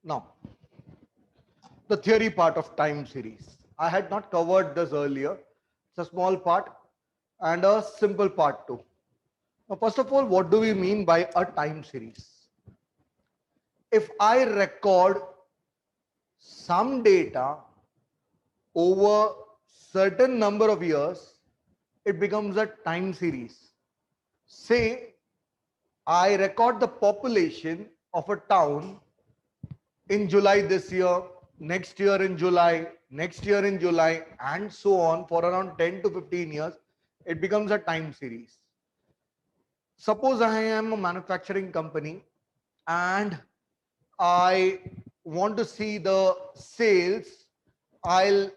Now, the theory part of time series. I had not covered this earlier. It's a small part and a simple part too. Now, first of all, what do we mean by a time series? If I record some data over certain number of years, it becomes a time series. Say I record the population of a town in July this year, next year in July, next year in July, and so on for around 10 to 15 years, it becomes a time series. Suppose I am a manufacturing company and I want to see the sales. I'll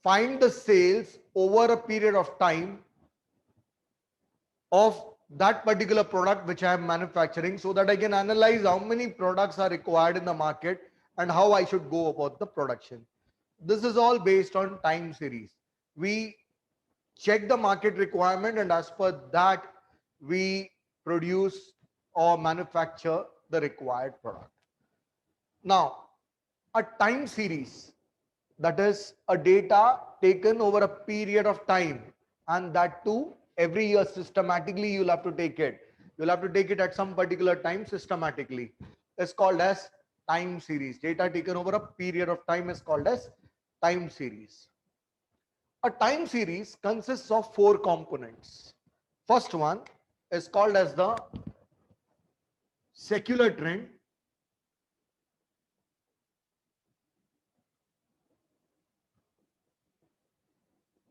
find the sales over a period of time of that particular product which I am manufacturing, so that I can analyze how many products are required in the market and how I should go about the production. This is all based on time series. We check the market requirement, and as per that we produce or manufacture the required product. Now, a time series, that is a data taken over a period of time, and that too every year systematically. You'll have to take it, at some particular time systematically, is called as time series. Data taken over a period of time is called as time series. A time series consists of four components. First one is called as the secular trend.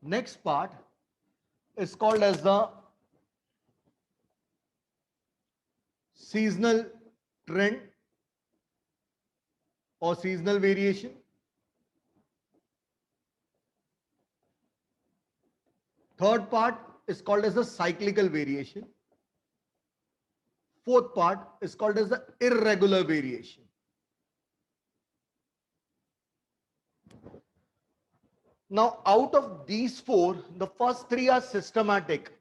Next part is called as the seasonal trend or seasonal variation. Third part is called as the cyclical variation. Fourth part is called as the irregular variation. Now, out of these four, the first three are systematic.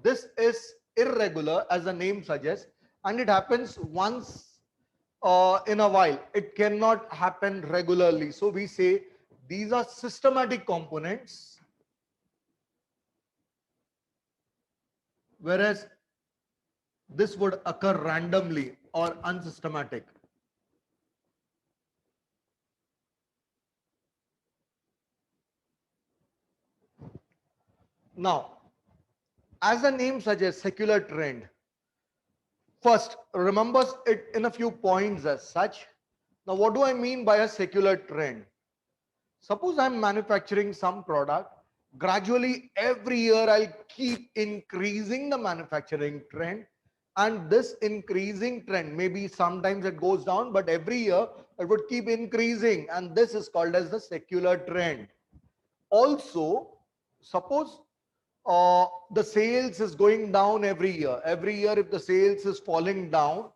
This is irregular, as the name suggests, and it happens once in a while. It cannot happen regularly. So we say these are systematic components, whereas this would occur randomly or unsystematic. Now, as the name suggests, secular trend. First, remember it in a few points as such. Now, what do I mean by a secular trend? Suppose I'm manufacturing some product. Gradually, every year, I'll keep increasing the manufacturing trend. And this increasing trend, maybe sometimes it goes down, but every year it would keep increasing. And this is called as the secular trend. Also, suppose the sales is going down every year. Every year, if the sales is falling down,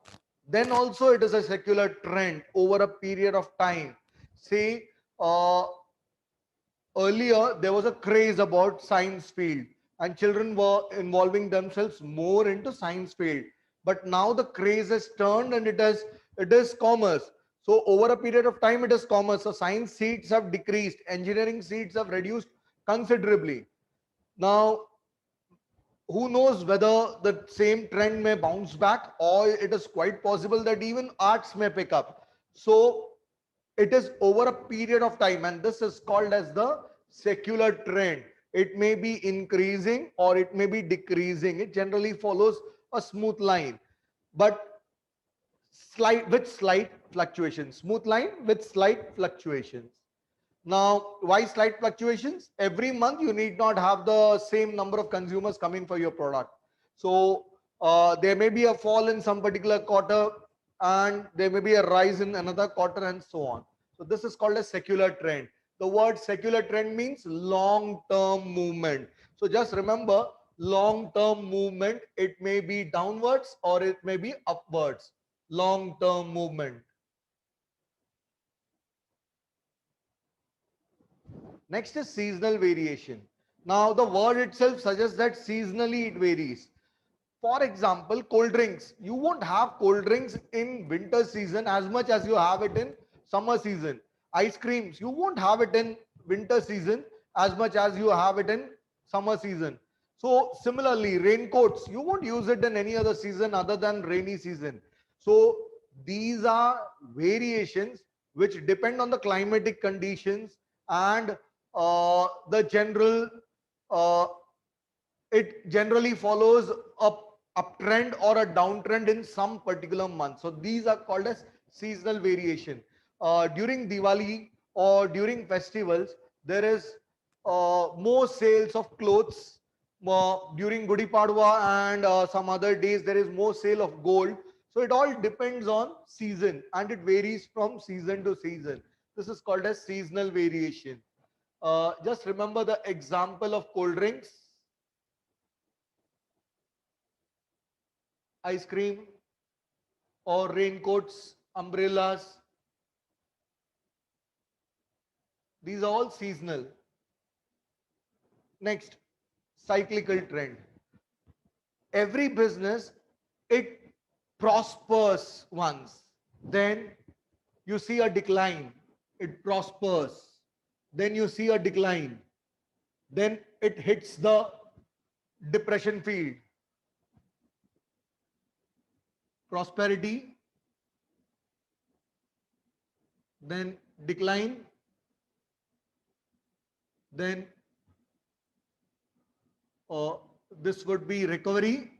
then also it is a secular trend over a period of time. Say, earlier there was a craze about science field and children were involving themselves more into science field. But now the craze has turned and it is commerce. So over a period of time, it is commerce. So science seats have decreased, engineering seats have reduced considerably. Now, who knows whether the same trend may bounce back, or it is quite possible that even arts may pick up. So it is over a period of time, and this is called as the secular trend. It may be increasing or it may be decreasing. It generally follows a smooth line, but slight fluctuations. Smooth line with slight fluctuations. Now, why slight fluctuations? Every month you need not have the same number of consumers coming for your product. So there may be a fall in some particular quarter and there may be a rise in another quarter and so on. So this is called a secular trend. The word secular trend means long-term movement. So just remember, long-term movement, it may be downwards or it may be upwards. Long-term movement. Next is seasonal variation. Now, the word itself suggests that seasonally it varies. For example, cold drinks. You won't have cold drinks in winter season as much as you have it in summer season. Ice creams, you won't have it in winter season as much as you have it in summer season. So similarly, raincoats, you won't use it in any other season other than rainy season. So these are variations which depend on the climatic conditions and the general uh, it generally follows a uptrend or a downtrend in some particular month. So these are called as seasonal variation. During Diwali or during festivals, there is more sales of clothes. During Gudi Padwa and some other days, there is more sale of gold. So it all depends on season and it varies from season to season. This is called as seasonal variation. Just remember the example of cold drinks, ice cream, or raincoats, umbrellas. These are all seasonal. Next, cyclical trend. Every business, it prospers once. Then you see a decline. It prospers. Then you see a decline. Then it hits the depression field. Prosperity, then decline, then uh, this would be recovery,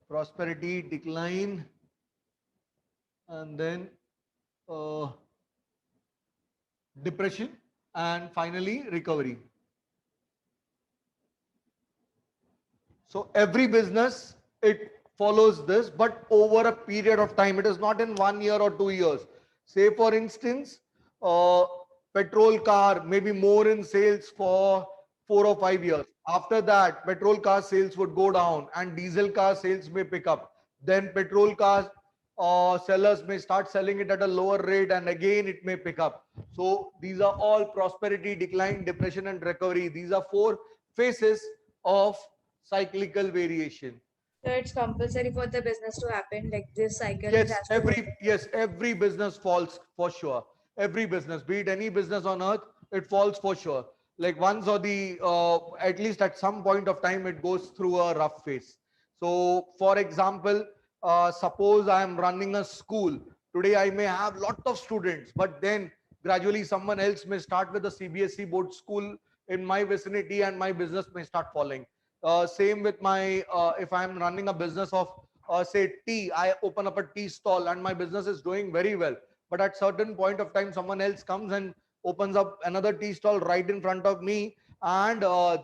prosperity, decline, and then uh, depression, and finally recovery. So every business, it follows this, but over a period of time. It is not in 1 year or 2 years. Say for instance, uh, petrol car may be more in sales for 4 or 5 years. After that, petrol car sales would go down and diesel car sales may pick up. Then petrol cars sellers may start selling it at a lower rate and again it may pick up. So these are all prosperity, decline, depression and recovery. These are four phases of cyclical variation. So it's compulsory for the business to happen. Like this cycle is Yes, has to go. every business falls for sure. Every business, be it any business on earth, it falls for sure. Like once or the at least at some point of time, it goes through a rough phase. So, for example, suppose I am running a school today. I may have lot of students, but then gradually someone else may start with a CBSE board school in my vicinity, and my business may start falling. Same with my if I am running a business of say tea, I open up a tea stall and my business is doing very well, but at certain point of time someone else comes and opens up another tea stall right in front of me, and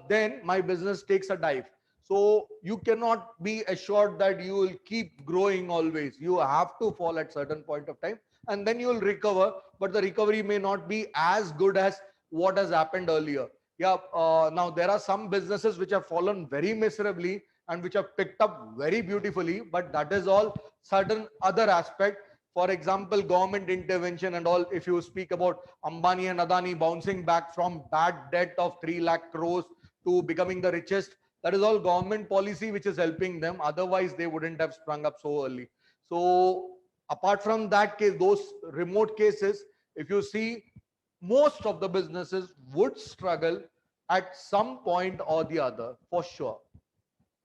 then my business takes a dive. So you cannot be assured that you will keep growing always. You have to fall at certain point of time and then you will recover, but the recovery may not be as good as what has happened earlier. Yeah, now there are some businesses which have fallen very miserably and which have picked up very beautifully, but that is all certain other aspect. For example, government intervention and all. If you speak about Ambani and Adani bouncing back from bad debt of 3 lakh crores to becoming the richest, that is all government policy which is helping them. Otherwise, they wouldn't have sprung up so early. So apart from that case, those remote cases, if you see, most of the businesses would struggle at some point or the other for sure.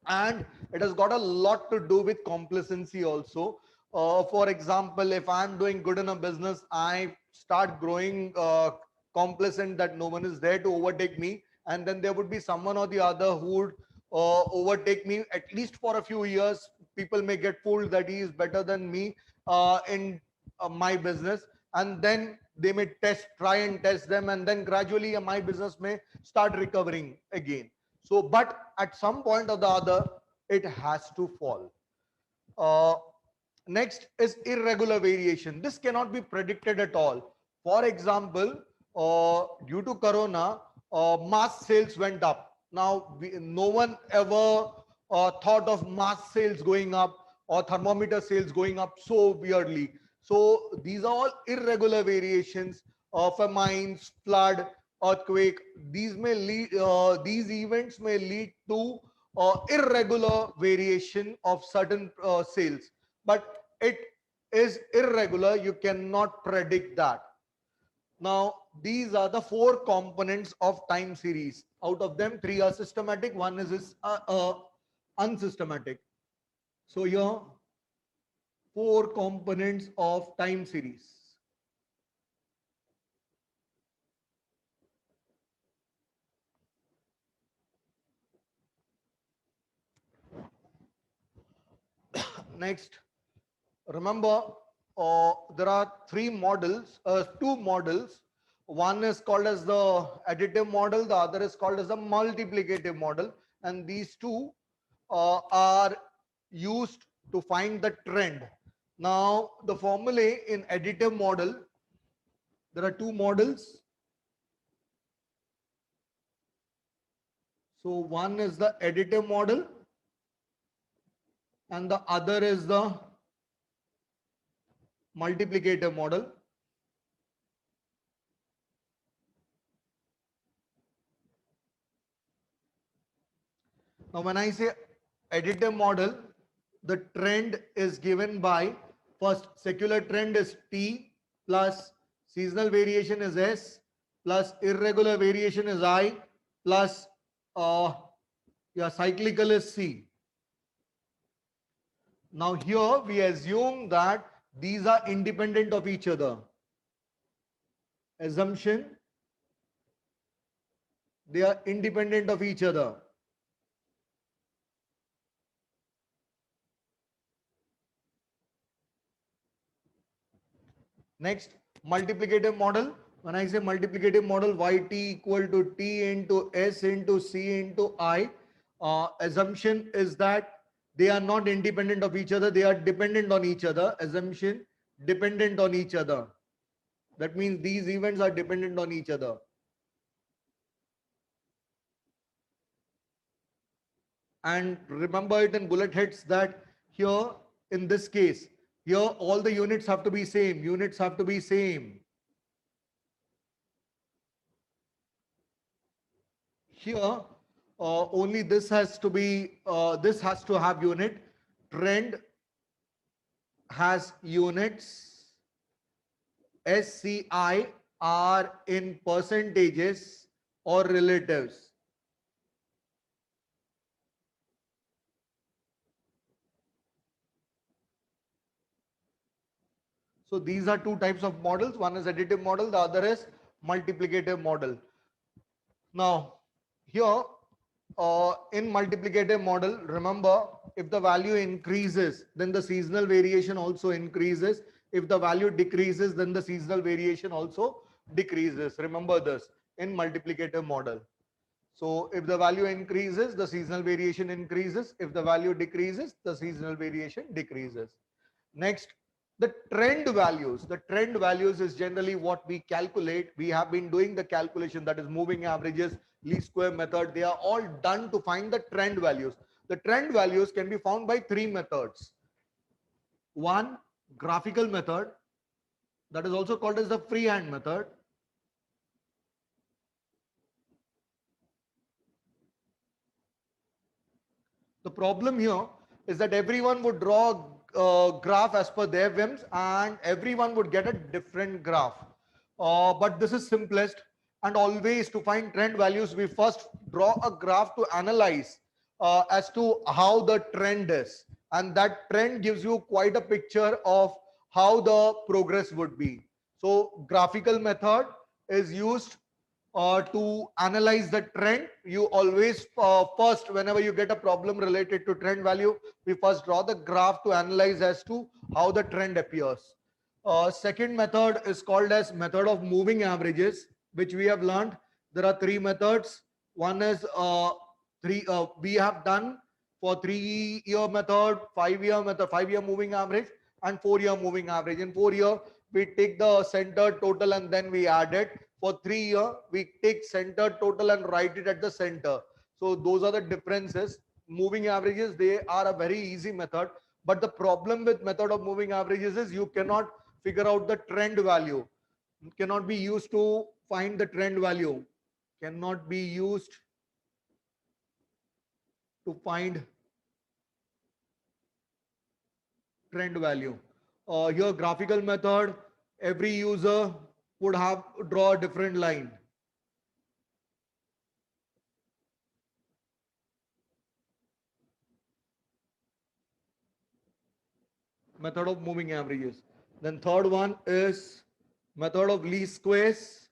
And it has got a lot to do with complacency also. For example, if I'm doing good in a business, I start growing complacent that no one is there to overtake me, and then there would be someone or the other who would overtake me at least for a few years. People may get fooled that he is better than me in my business, and then they may try and test them, and then gradually my business may start recovering again. So, but at some point or the other, it has to fall. Uh, Next is irregular variation. This cannot be predicted at all. For example, due to Corona, mask sales went up. Now, no one ever thought of mask sales going up or thermometer sales going up so weirdly. So these are all irregular variations, famines, flood. earthquake. These events may lead to irregular variation of certain sales, but it is irregular. You cannot predict that. Now, these are the four components of time series. Out of them, three are systematic, one is unsystematic. So here, four components of time series. Next, remember, there are two models. One is called as the additive model, the other is called as the multiplicative model, and these two are used to find the trend. Now, the formulae in additive model, there are two models. So one is the additive model and the other is the multiplicative model. Now, when I say additive model, the trend is given by, first secular trend is T plus seasonal variation is S plus irregular variation is I plus cyclical is C. Now here we assume that these are independent of each other. Assumption, they are independent of each other. Next, multiplicative model. When I say multiplicative model, yt equal to t into s into c into I, assumption is that they are not independent of each other, they are dependent on each other. Assumption, dependent on each other. That means these events are dependent on each other. And remember it in bullet heads that here in this case, here all the units have to be same. Units have to be same. Here only this has to be, this has to have unit. Trend has units. SCI are in percentages or relatives. So these are two types of models. One is additive model, the other is multiplicative model. Now, here in multiplicative model, remember if the value increases, then the seasonal variation also increases. If the value decreases, then the seasonal variation also decreases. Remember this in multiplicative model. So if the value increases, the seasonal variation increases. If the value decreases, the seasonal variation decreases. Next, the trend values. The trend values is generally what we calculate. We have been doing the calculation, that is moving averages, least square method. They are all done to find the trend values. The trend values can be found by three methods. One, graphical method, that is also called as the freehand method. The problem here is that everyone would draw a graph as per their whims and everyone would get a different graph. But this is simplest, and always to find trend values, we first draw a graph to analyze as to how the trend is. And that trend gives you quite a picture of how the progress would be. So graphical method is used to analyze the trend. You always first, whenever you get a problem related to trend value, we first draw the graph to analyze as to how the trend appears. Second method is called as method of moving averages, which we have learned. There are three methods. One is we have done for 3-year method, 5-year method, 5-year moving average, and 4-year moving average. In 4-year, we take the center total and then we add it. For 3-year, we take center total and write it at the center. So those are the differences. Moving averages, they are a very easy method. But the problem with method of moving averages is you cannot figure out the trend value. It cannot be used to find the trend value, cannot be used to find trend value. Here graphical method, every user would have draw a different line. Method of moving averages. Then third one is method of least squares.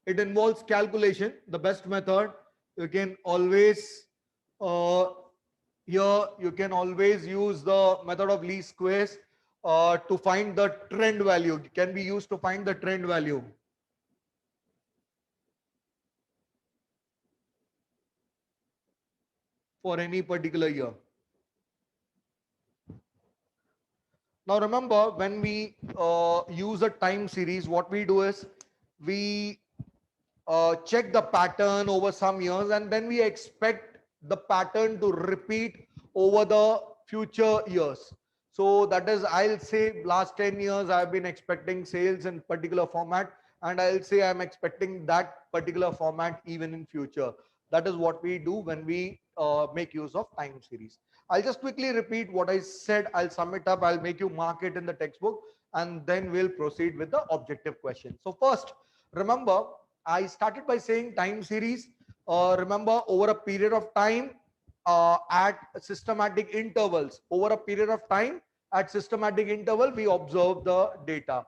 It involves calculation. The best method, you can always uh, here you can always use the method of least squares to find the trend value. It can be used to find the trend value. For any particular year. Now remember, when we use a time series, what we do is we check the pattern over some years and then we expect the pattern to repeat over the future years. So that is, I'll say last 10 years I've been expecting sales in particular format, and I'll say I'm expecting that particular format even in future. That is what we do when we make use of time series. I'll just quickly repeat what I said. I'll sum it up. I'll make you mark it in the textbook, and then we'll proceed with the objective question. So first, remember, I started by saying time series. Remember, over a period of time, at systematic intervals, over a period of time, at systematic interval, we observe the data.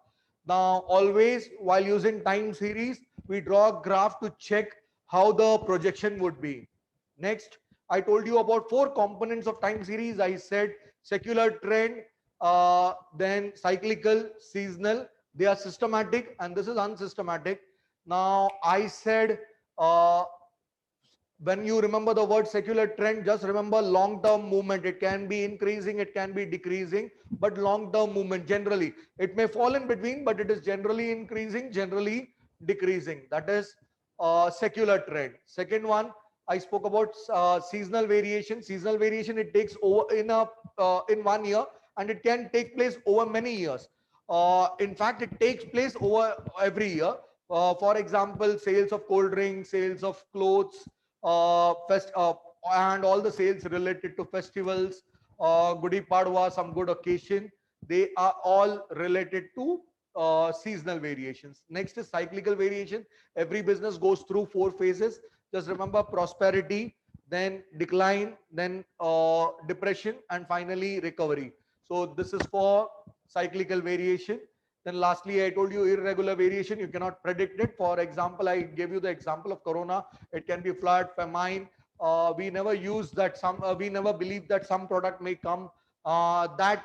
Now, always while using time series, we draw a graph to check how the projection would be. Next, I told you about four components of time series. I said secular trend, then cyclical, seasonal. They are systematic, and this is unsystematic. Now, I said when you remember the word secular trend, just remember long-term movement. It can be increasing, it can be decreasing, but long-term movement generally. It may fall in between, but it is generally increasing, generally decreasing. That is secular trend. Second one, I spoke about seasonal variation. Seasonal variation, it takes over in 1 year, and it can take place over many years. In fact, it takes place over every year. For example, sales of cold drinks, sales of clothes, and all the sales related to festivals, Gudi Padwa, some good occasion, they are all related to seasonal variations. Next is cyclical variation. Every business goes through four phases. Just remember prosperity, then decline, then depression, and finally recovery. So this is for cyclical variation. Then lastly, I told you irregular variation, you cannot predict it. For example, I gave you the example of corona. It can be flood, famine. We never use that we never believe that some product may come that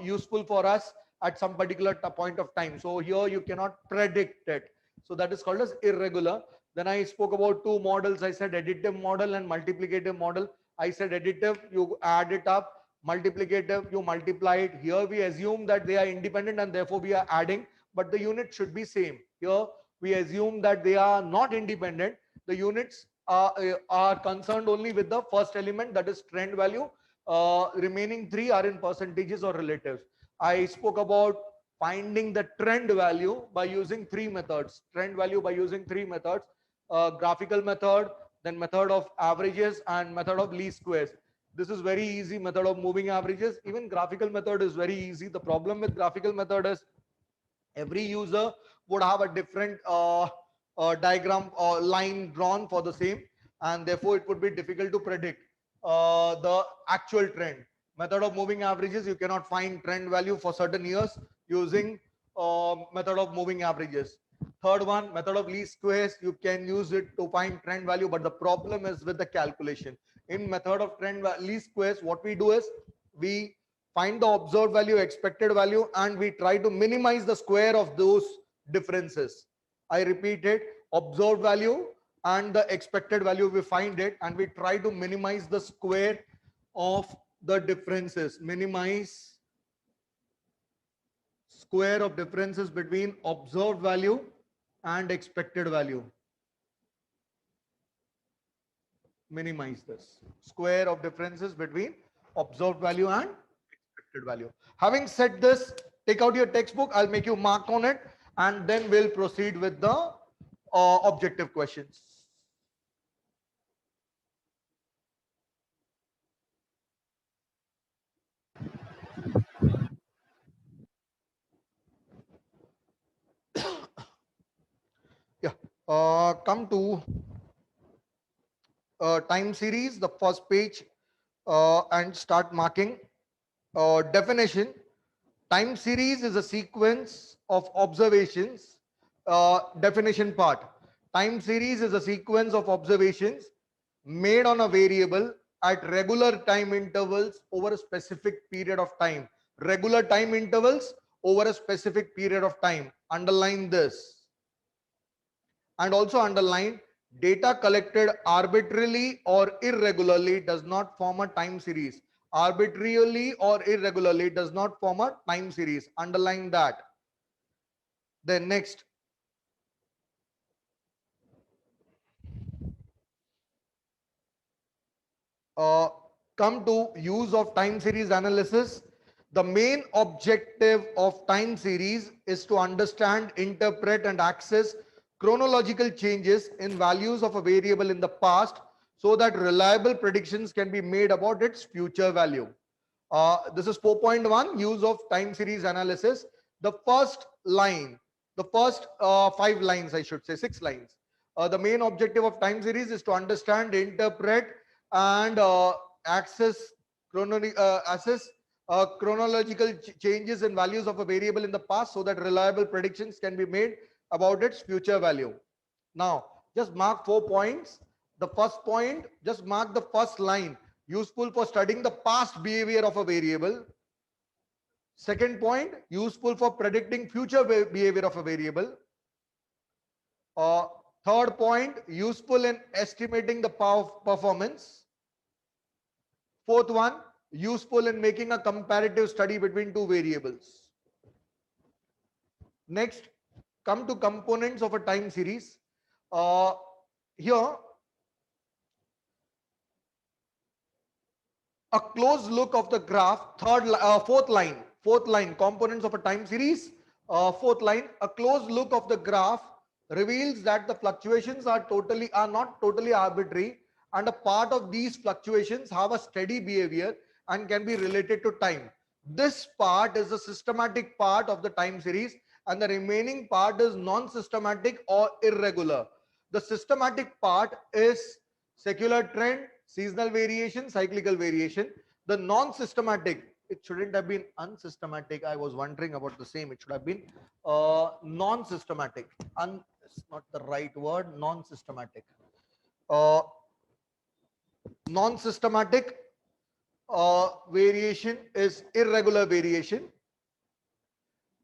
useful for us at some particular point of time. So here you cannot predict it. So that is called as irregular. Then I spoke about two models. I said additive model and multiplicative model. I said additive, you add it up. Multiplicative, you multiply it. Here we assume that they are independent and therefore we are adding, but the unit should be same. Here we assume that they are not independent. The units are concerned only with the first element, that is trend value. Remaining three are in percentages or relatives. I spoke about finding the trend value by using three methods. Trend value by using three methods: graphical method, then method of averages, and method of least squares. This is very easy method of moving averages. Even graphical method is very easy. The problem with graphical method is every user would have a different diagram or line drawn for the same, and therefore it would be difficult to predict the actual trend. Method of moving averages, you cannot find trend value for certain years using method of moving averages. Third one, method of least squares, you can use it to find trend value, but the problem is with the calculation. In method of trend least squares, what we do is we find the observed value, expected value, and we try to minimize the square of those differences. I repeat it, observed value and the expected value, we find it and we try to minimize the square of the differences. Minimize square of differences between observed value and expected value. Minimize this square of differences between observed value and expected value. Having said this, take out your textbook. I'll make you mark on it and then we'll proceed with the objective questions. Yeah, come to time series, the first page, and start marking. Definition: time series is a sequence of observations. Definition part: time series is a sequence of observations made on a variable at regular time intervals over a specific period of time. Regular time intervals over a specific period of time. Underline this. And also underline, data collected arbitrarily or irregularly does not form a time series. Arbitrarily or irregularly does not form a time series. Underline that. Then next, uh, come to use of time series analysis. The main objective of time series is to understand, interpret, and access chronological changes in values of a variable in the past so that reliable predictions can be made about its future value. This is 4.1, use of time series analysis. The first line, the first 5 lines, I should say 6 lines. The main objective of time series is to understand, interpret, and assess chronological changes in values of a variable in the past so that reliable predictions can be made about its future value. Now, just mark 4 points. The first point, just mark the first line, useful for studying the past behavior of a variable. Second point, useful for predicting future behavior of a variable. Uh, Third point, useful in estimating the performance. Fourth one, useful in making a comparative study between two variables. Next, come to components of a time series. Here, a close look of the graph. Fourth line, components of a time series. Fourth line, a close look of the graph reveals that the fluctuations are not totally arbitrary, and a part of these fluctuations have a steady behavior and can be related to time. This part is the systematic part of the time series, and the remaining part is non-systematic or irregular. The systematic part is secular trend, seasonal variation, cyclical variation. The non-systematic, it shouldn't have been unsystematic. I was wondering about the same. It should have been non-systematic. It's not the right word. Non-systematic. Uh, Non-systematic variation is irregular variation.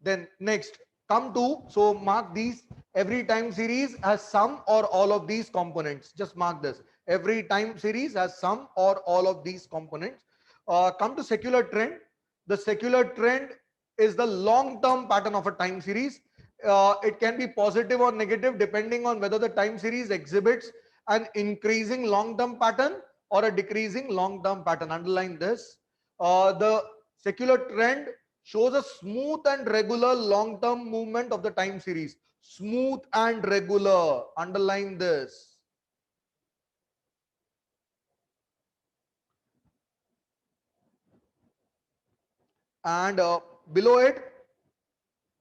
Then next, come to, so mark these. Every time series has some or all of these components. Just mark this. Every time series has some or all of these components. Come to secular trend. The secular trend is the long-term pattern of a time series. It can be positive or negative depending on whether the time series exhibits an increasing long-term pattern or a decreasing long-term pattern. Underline this. The secular trend shows a smooth and regular long-term movement of the time series. Smooth and regular. Underline this. And below it,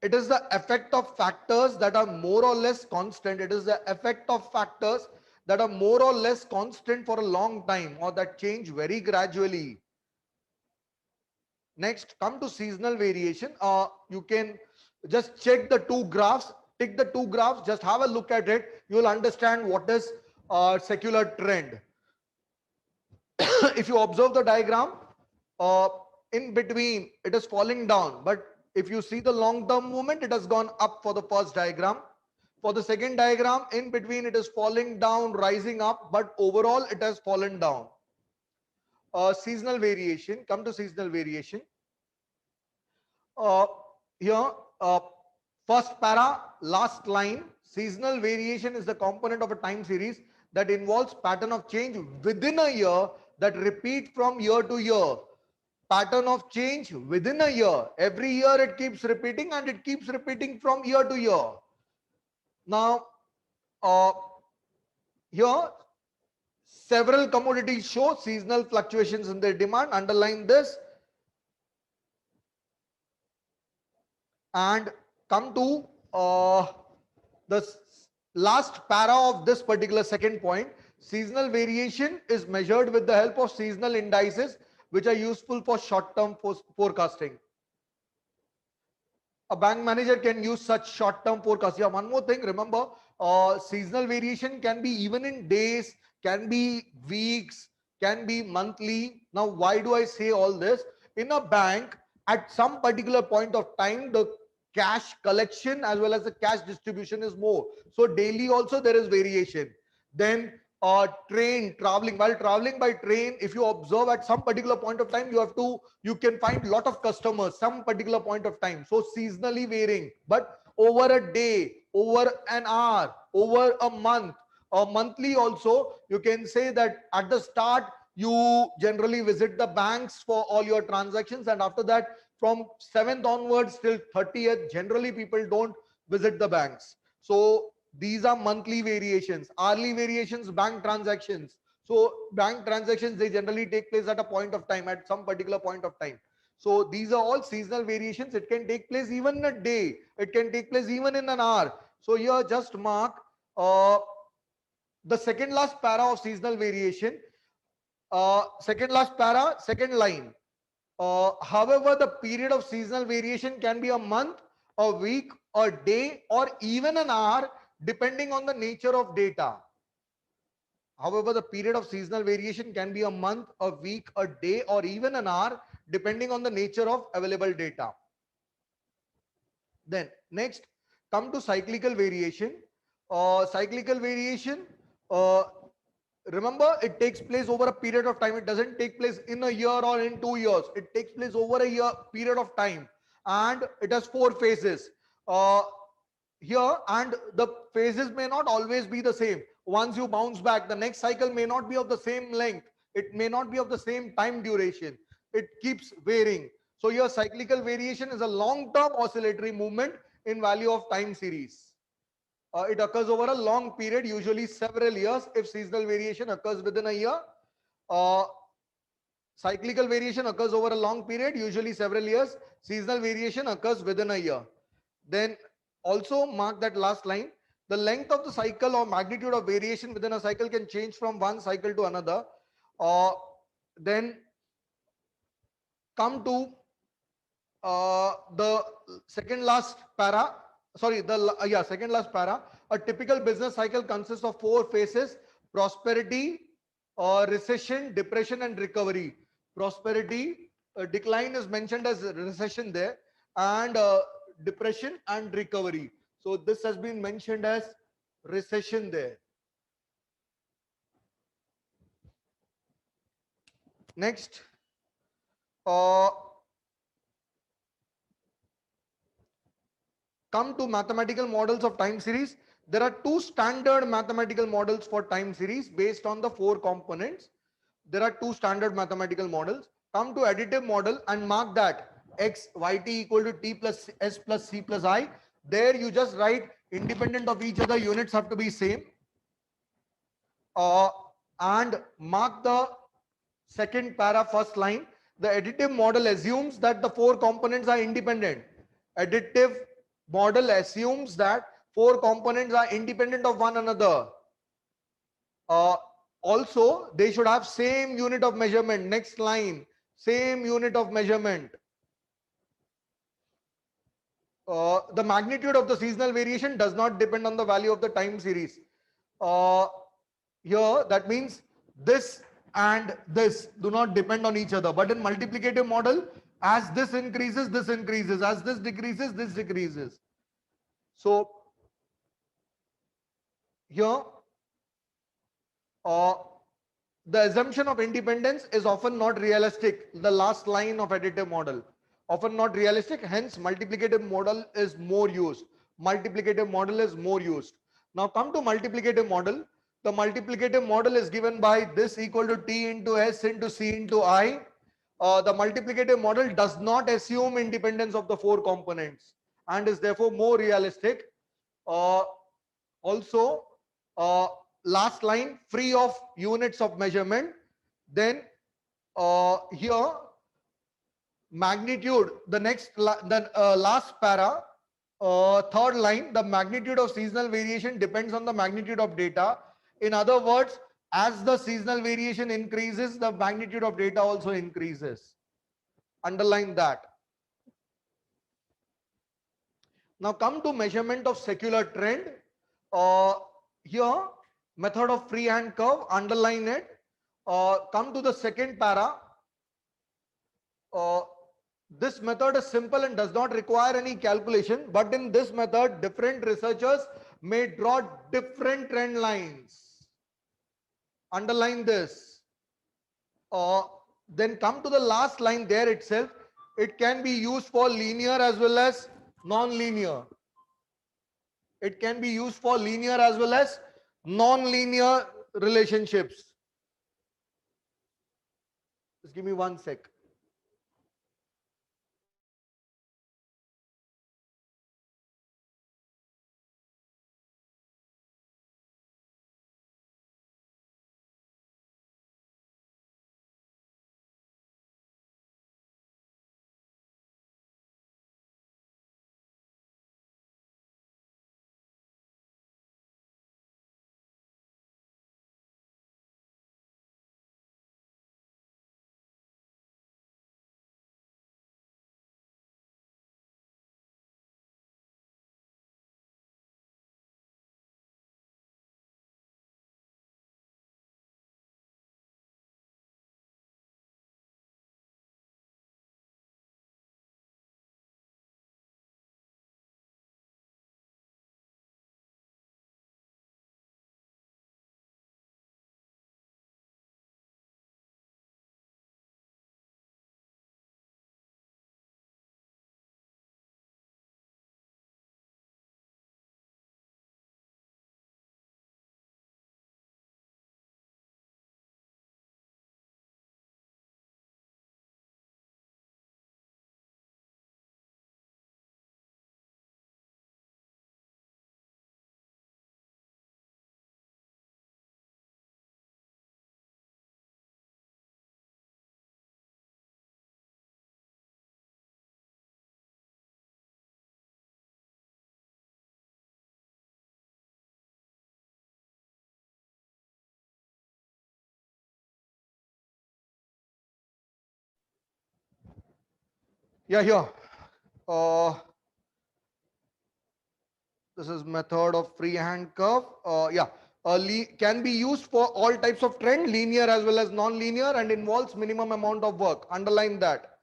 it is the effect of factors that are more or less constant. It is the effect of factors that are more or less constant for a long time or that change very gradually. Next, come to seasonal variation. You can just check the two graphs, tick the two graphs, just have a look at it. You will understand what is secular trend. If you observe the diagram, uh, in between it is falling down, but if you see the long term movement, it has gone up for the first diagram. For the second diagram, in between it is falling down, rising up, but overall it has fallen down. Seasonal variation, come to seasonal variation. uh, Here, uh, first para, last line, seasonal variation is the component of a time series that involves pattern of change within a year that repeat from year to year. pattern of change within a year. Every year it keeps repeating, and it keeps repeating from year to year. Now, uh, here several commodities show seasonal fluctuations in their demand. Underline this and come to the last para of this particular second point. Seasonal variation is measured with the help of seasonal indices, which are useful for short-term forecasting. A bank manager can use such short-term forecast. Yeah, one more thing, remember, seasonal variation can be even in days, can be weeks, can be monthly. Now, why do I say all this? In a bank, at some particular point of time, the cash collection as well as the cash distribution is more. So daily also there is variation. Then traveling, while traveling by train, if you observe at some particular point of time, you can find lot of customers some particular point of time, so seasonally varying. But over a day, over an hour, over a month, or monthly also, you can say that at the start you generally visit the banks for all your transactions, and after that from 7th onwards till 30th, generally people don't visit the banks. So these are monthly variations. Hourly variations, bank transactions. So bank transactions, they generally take place at a point of time, at some particular point of time. So these are all seasonal variations. It can take place even in a day. It can take place even in an hour. So here just mark uh, the second last para of seasonal variation. Second last para, second line. However, the period of seasonal variation can be a month, a week, a day, or even an hour, depending on the nature of data. However, the period of seasonal variation can be a month, a week, a day, or even an hour, depending on the nature of available data. Then next, come to cyclical variation. Cyclical variation, uh, remember, it takes place over a period of time. It doesn't take place in a year or in 2 years. It takes place over a year period of time, and it has four phases here, and the phases may not always be the same. Once you bounce back, the next cycle may not be of the same length. It may not be of the same time duration. It keeps varying. So your cyclical variation is a long-term oscillatory movement in value of time series. It occurs over a long period, usually several years. If seasonal variation occurs within a year, uh, cyclical variation occurs over a long period, usually several years. Seasonal variation occurs within a year. Then also mark that last line. The length of the cycle or magnitude of variation within a cycle can change from one cycle to another. Then come to the second last para. Sorry, second last para. A typical business cycle consists of four phases: prosperity, recession, depression, and recovery. Prosperity, decline is mentioned as recession there, and depression and recovery. So this has been mentioned as recession there. Next, uh, come to mathematical models of time series. There are two standard mathematical models for time series based on the four components. There are two standard mathematical models. Come to additive model and mark that x yt equal to t plus s plus c plus I. There you just write independent of each other, units have to be same. And mark the second para, first line. The additive model assumes that the four components are independent. Additive model assumes that four components are independent of one another. Also, they should have same unit of measurement. Next line, same unit of measurement. The magnitude of the seasonal variation does not depend on the value of the time series. Here, that means this and this do not depend on each other. But in multiplicative model, as this increases, this increases. As this decreases, this decreases. So here, the assumption of independence is often not realistic. The last line of additive model, often not realistic. Hence, multiplicative model is more used. Multiplicative model is more used. Now come to multiplicative model. The multiplicative model is given by this equal to t into s into c into I. The multiplicative model does not assume independence of the four components and is therefore more realistic. Also, uh, last line, free of units of measurement. Then here magnitude, the last para, third line, the magnitude of seasonal variation depends on the magnitude of data. In other words, as the seasonal variation increases, the magnitude of data also increases. Underline that. Now come to measurement of secular trend. Uh, Here, method of freehand curve, underline it. Come to the second para. This method is simple and does not require any calculation, but in this method, different researchers may draw different trend lines. Underline this. Then come to the last line there itself. It can be used for linear as well as non-linear. It can be used for linear as well as non-linear relationships. Just give me 1 sec. Yeah, here. Uh, This is method of freehand curve. Can be used for all types of trend, linear as well as non-linear, and involves minimum amount of work. Underline that.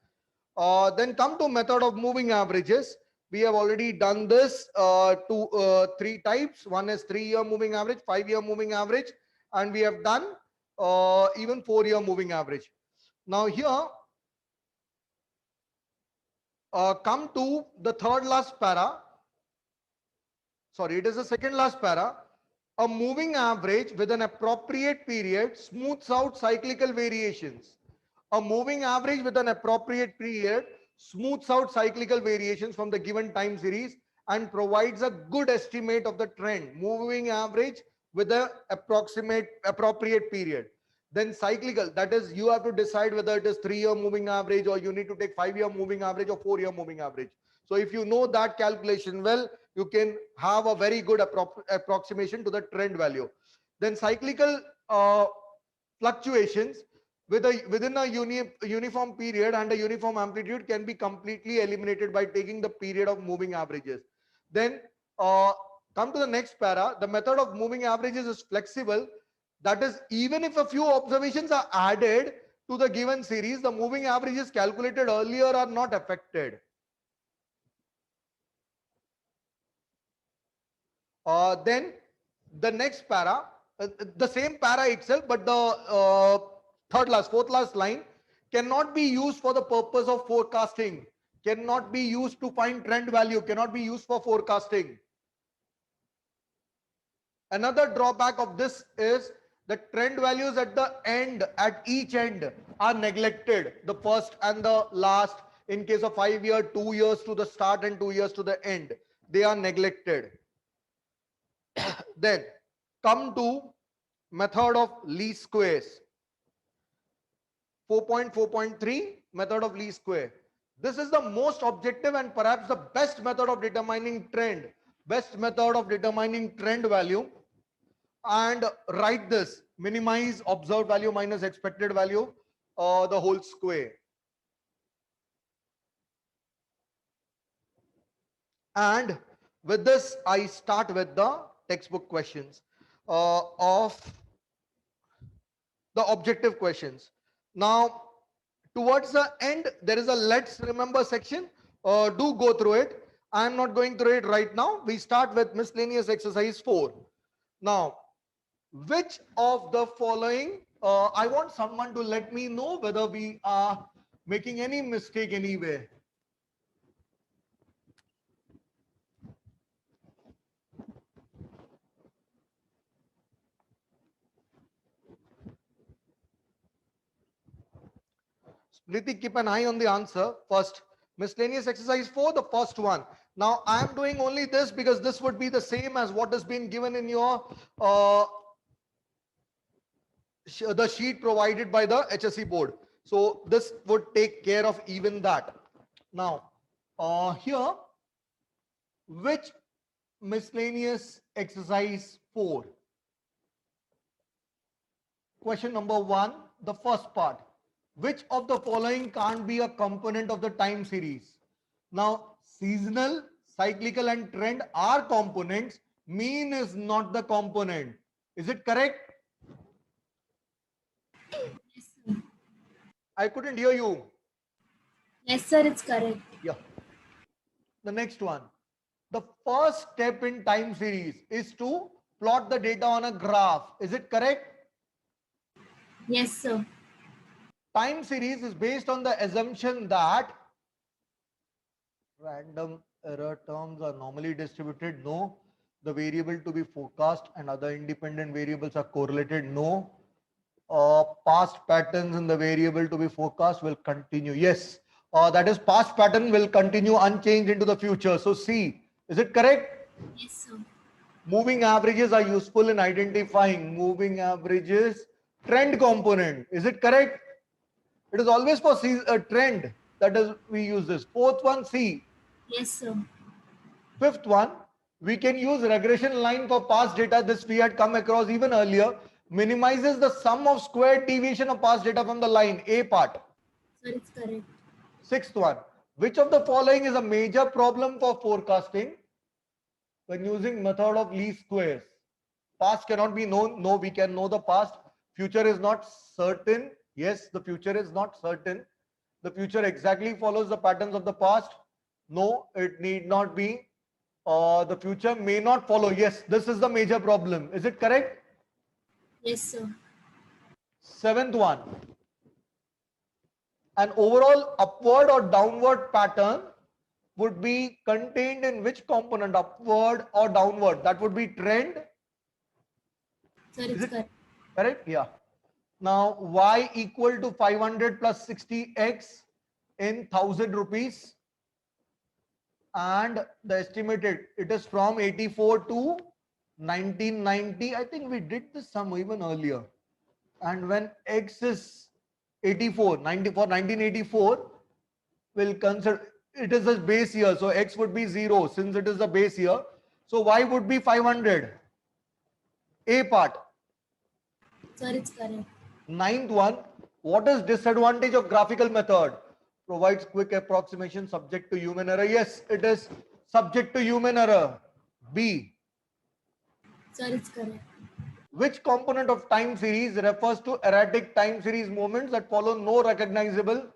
Then come to method of moving averages. We have already done this to three types. One is 3-year moving average, 5-year moving average, and we have done even 4-year moving average. Now here, come to the third last para. Sorry, it is the second last para. A moving average with an appropriate period smooths out cyclical variations. A moving average with an appropriate period smooths out cyclical variations from the given time series and provides a good estimate of the trend. Moving average with an appropriate period. Then cyclical, that is, you have to decide whether it is 3-year moving average, or you need to take 5-year moving average or 4-year moving average. So if you know that calculation well, you can have a very good approximation to the trend value. Then cyclical fluctuations within a uniform period and a uniform amplitude can be completely eliminated by taking the period of moving averages. Then come to the next para. The method of moving averages is flexible. That is, even if a few observations are added to the given series, the moving averages calculated earlier are not affected. Then the next para, the same para itself, but the fourth last line cannot be used for the purpose of forecasting, cannot be used to find trend value, cannot be used for forecasting. Another drawback of this is The trend values at the end, at each end, are neglected. The first and the last, in case of 5 year, 2 years to the start and 2 years to the end, they are neglected. Then come to method of least squares. 4.4.3 method of least square. This is the most objective and perhaps the best method of determining trend, best method of determining trend value. And write this: minimize observed value minus expected value, the whole square. And with this, I start with the textbook questions of the objective questions. Now, towards the end, there is a let's remember section. Do go through it. I am not going through it right now. We start with miscellaneous exercise 4. Now, which of the following, I want someone to let me know whether we are making any mistake anywhere. Smriti, keep an eye on the answer. First, miscellaneous exercise 4, the first one. Now, I am doing only this because this would be the same as what has been given in your the sheet provided by the HSC board. So this would take care of even that. Now, here, which miscellaneous exercise 4? Question number 1, the first part. Which of the following can't be a component of the time series? Now, seasonal, cyclical and trend are components. Mean is not the component. Is it correct? Yes, sir. I couldn't hear you. Yes, sir, it's correct. Yeah. The next one. The first step in time series is to plot the data on a graph. Is it correct? Yes, sir. Time series is based on the assumption that random error terms are normally distributed. No. The variable to be forecast and other independent variables are correlated. No. Past patterns in the variable to be forecast will continue. Yes. That is, past pattern will continue unchanged into the future. So C. Is it correct? Yes, sir. Moving averages are useful in identifying moving averages trend component. Is it correct? It is always for a trend. That is, we use this. Fourth one, C. Yes, sir. Fifth one, we can use regression line for past data. This we had come across even earlier. Minimizes the sum of squared deviation of past data from the line. A part. Sir, it's correct. Sixth one, which of the following is a major problem for forecasting when using method of least squares? Past cannot be known. No, we can know the past. Future is not certain. Yes, the future is not certain. The future exactly follows the patterns of the past. No, it need not be. The future may not follow. Yes, this is the major problem. Is it correct? Yes, sir. Seventh one. An overall upward or downward pattern would be contained in which component? Upward or downward? That would be trend. Sir, Is it's it correct. correct? Yeah. Now, y equal to 500 plus 60x in 1000 rupees. And the estimated, it is from 84 to 1990. I think we did this sum even earlier. And when x is 84, 90 for 1984, will consider it is a base year. So x would be 0 since it is the base year. So y would be 500. A part. Sir, it's correct. Ninth one, what is disadvantage of graphical method? Provides quick approximation subject to human error. Yes, it is subject to human error. B. Sir, it's correct. Which component of time series refers to erratic time series moments that follow no recognizable?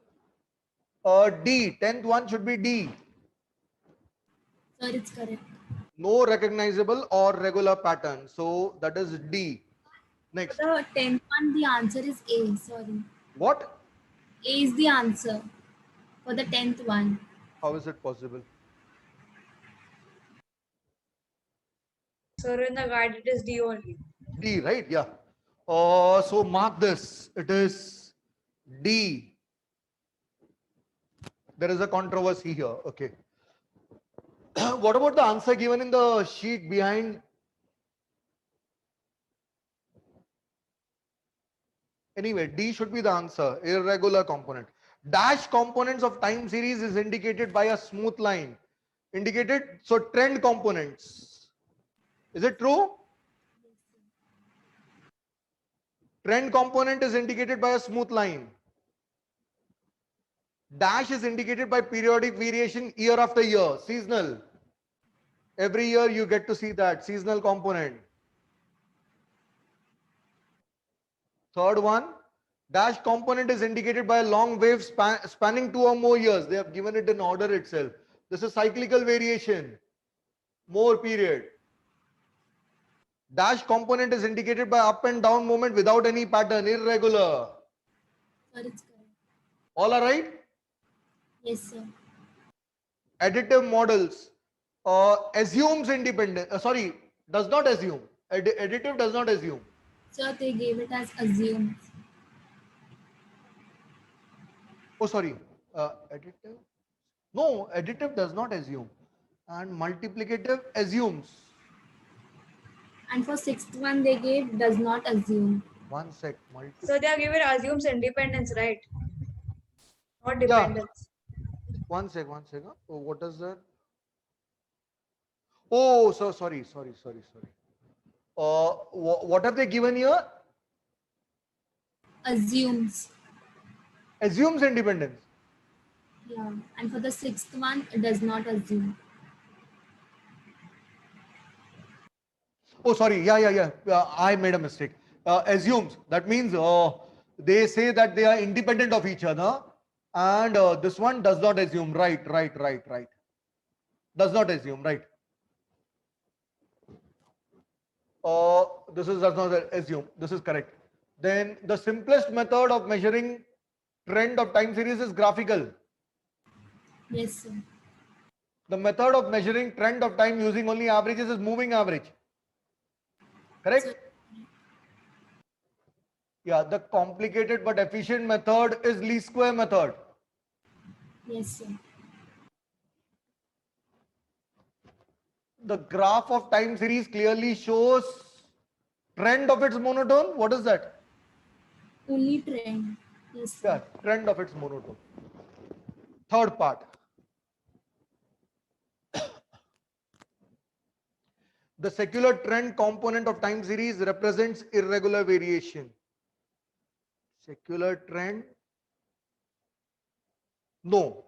D. 10th one should be D. Sir, it's correct. No recognizable or regular pattern. So that is D. For Next. the 10th one, the answer is A. Sorry. What? A is the answer for the 10th one. How is it possible? So in the guide it is D only. D, right? Yeah. So mark this. It is D. There is a controversy here. Okay. What about the answer given in the sheet behind? Anyway, D should be the answer. Irregular component. Dash components of time series is indicated by a smooth line. Indicated, so trend components. Is it true? Trend component is indicated by a smooth line. Dash is indicated by periodic variation year after year, seasonal. Every year you get to see that seasonal component. Third one, dash component is indicated by a long wave spanning 2 or more years. They have given it in order itself. This is cyclical variation, more period. Dash component is indicated by up and down movement without any pattern, irregular. Sir, it's correct. All are right? Yes, sir. Additive models assumes independent. Sorry, does not assume. Additive does not assume. Sir, they gave it as assumed. Oh, sorry. Additive? No, additive does not assume. And multiplicative assumes. And for sixth one, they gave does not assume. One sec. So they are given assumes independence, right? Not Yeah. dependence. One sec. Oh, what is that? Oh, so sorry. What have they given here? Assumes. Assumes independence. Yeah. And for the sixth one, it does not assume. Oh, sorry. Yeah. I made a mistake. Assumes. That means they say that they are independent of each other, and this one does not assume. Right. Does not assume. Right. This is does not assume. This is correct. Then the simplest method of measuring trend of time series is graphical. Yes, sir. The method of measuring trend of time using only averages is moving average. Correct? Sir, Yeah, the complicated but efficient method is least square method. yes, sir. The graph of time series clearly shows trend of its monotone. What is that? Only trend. Yes, sir. Yeah, trend of its monotone. Third part. The secular trend component of time series represents irregular variation. Secular trend? No.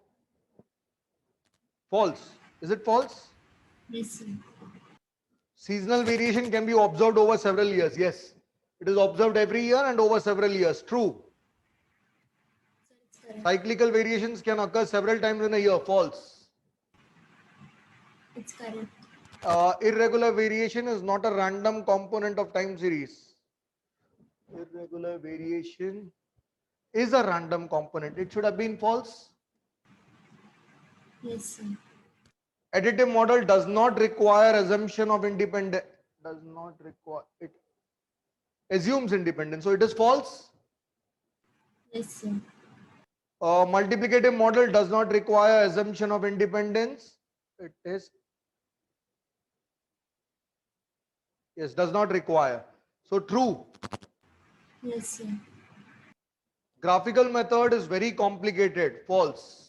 False. Is it false? Yes, sir. Seasonal variation can be observed over several years. Yes. It is observed every year and over several years. True. Sir, it's correct. Cyclical variations can occur several times in a year. False. It's correct. Irregular variation is not a random component of time series. Irregular variation is a random component. It should have been false. Yes, sir. Additive model does not require assumption of independent. Does not require it. Assumes independence. So it is false. Yes, sir. Multiplicative model does not require assumption of independence. It is, yes, does not require. So true. Yes, sir. Graphical method is very complicated. False.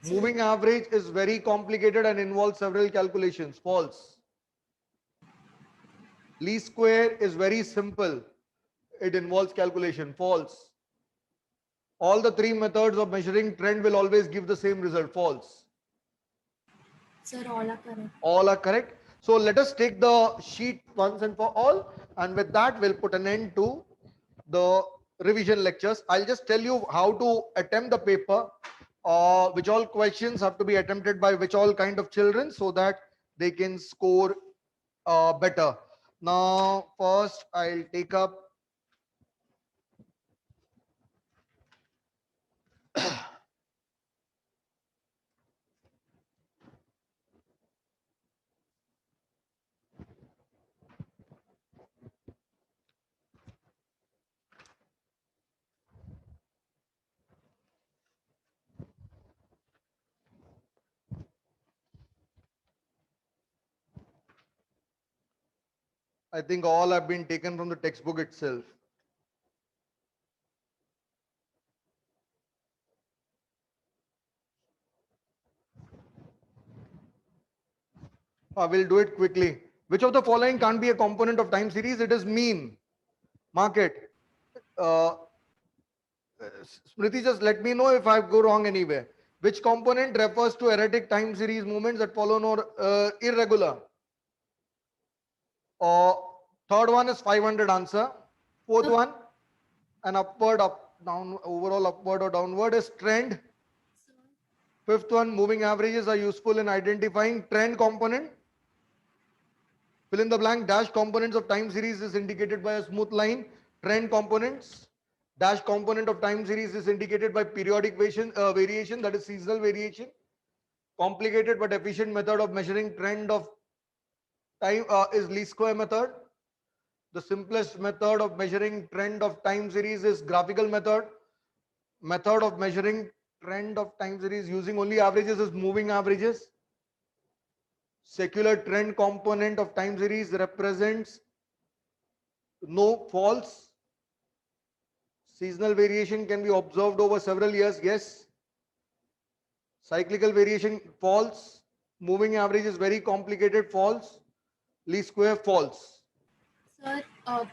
Sir, Moving average is very complicated and involves several calculations. False. Least square is very simple. It involves calculation. False. All the three methods of measuring trend will always give the same result. False. sir, all are correct. All are correct. So let us take the sheet once and for all, and with that we'll put an end to the revision lectures. I'll just tell you how to attempt the paper, which all questions have to be attempted by which all kind of children, so that they can score better. Now first I'll take up I think all have been taken from the textbook itself. I will do it quickly. Which of the following can't be a component of time series? It is mean. Mark it. Uh, Smriti, just let me know if I go wrong anywhere. Which component refers to erratic time series movements that follow nor irregular? Or third one is 500 answer. Fourth one, an upward, up, down, overall upward or downward is trend. Fifth one, moving averages are useful in identifying trend component. Fill in the blank. Dash components of time series is indicated by a smooth line. Trend components. Dash component of time series is indicated by periodic variation, that is seasonal variation. Complicated but efficient method of measuring trend of time is least square method. The simplest method of measuring trend of time series is graphical method. Method of measuring trend of time series using only averages is moving averages. Secular trend component of time series represents no false. Seasonal variation can be observed over several years. Yes. Cyclical variation false. Moving average is very complicated. False. Least square false. Sir,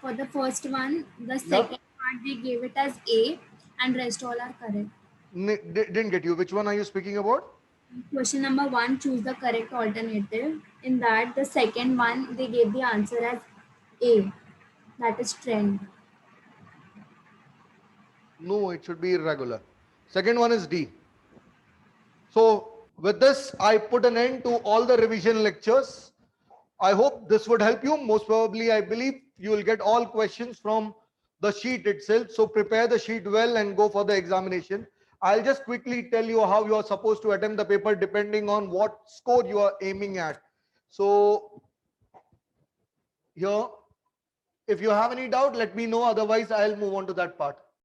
for the first one, the Yeah. second part they gave it as A, and rest all are correct. Didn't get you. Which one are you speaking about? Question number 1, choose the correct alternative. In that, the second one they gave the answer as A, that is trend. No, it should be irregular. Second one is D. So with this, I put an end to all the revision lectures. I hope this would help you. Most probably, I believe you will get all questions from the sheet itself. So prepare the sheet well and go for the examination. I'll just quickly tell you how you are supposed to attempt the paper depending on what score you are aiming at. So here, if you have any doubt, let me know. Otherwise, I'll move on to that part.